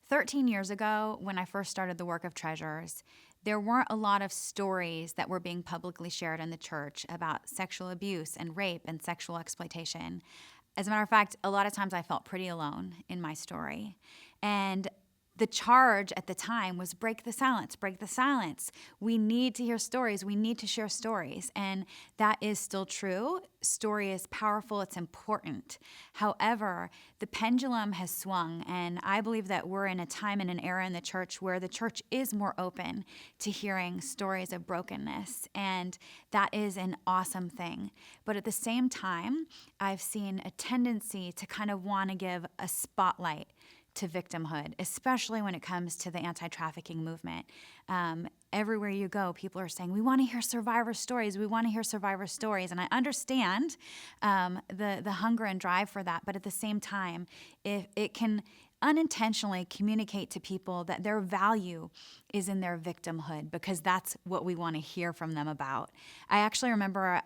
13 years ago, when I first started the work of Treasures, there weren't a lot of stories that were being publicly shared in the church about sexual abuse and rape and sexual exploitation. As a matter of fact, a lot of times I felt pretty alone in my story. And the charge at the time was break the silence, break the silence. We need to hear stories. We need to share stories. And that is still true. Story is powerful. It's important. However, the pendulum has swung. And I believe that we're in a time and an era in the church where the church is more open to hearing stories of brokenness. And that is an awesome thing. But at the same time, I've seen a tendency to kind of want to give a spotlight to victimhood, especially when it comes to the anti-trafficking movement. Everywhere you go, people are saying, we want to hear survivor stories. We want to hear survivor stories. And I understand the hunger and drive for that. But at the same time, if it can unintentionally communicate to people that their value is in their victimhood, because that's what we want to hear from them about. I actually remember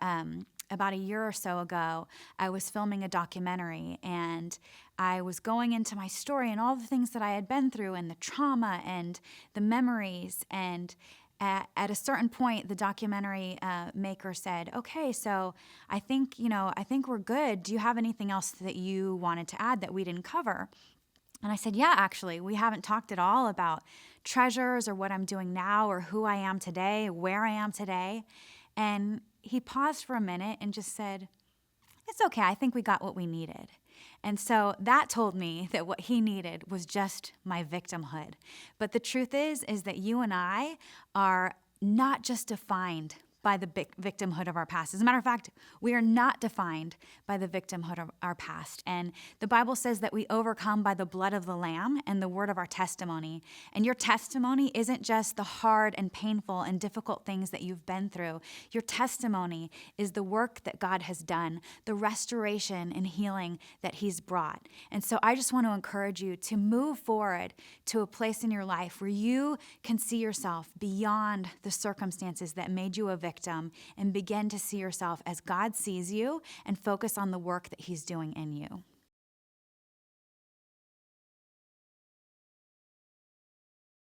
about a year or so ago, I was filming a documentary, and I was going into my story and all the things that I had been through and the trauma and the memories. And at a certain point, the documentary maker said, okay, so I think we're good. Do you have anything else that you wanted to add that we didn't cover? And I said, yeah, actually, we haven't talked at all about Treasures or what I'm doing now or who I am today, where I am today. And he paused for a minute and just said, it's okay, I think we got what we needed. And so that told me that what he needed was just my victimhood. But the truth is that you and I are not just defined by the victimhood of our past. As a matter of fact, we are not defined by the victimhood of our past. And the Bible says that we overcome by the blood of the Lamb and the word of our testimony. And your testimony isn't just the hard and painful and difficult things that you've been through. Your testimony is the work that God has done, the restoration and healing that he's brought. And so I just want to encourage you to move forward to a place in your life where you can see yourself beyond the circumstances that made you a victim, and begin to see yourself as God sees you and focus on the work that he's doing in you.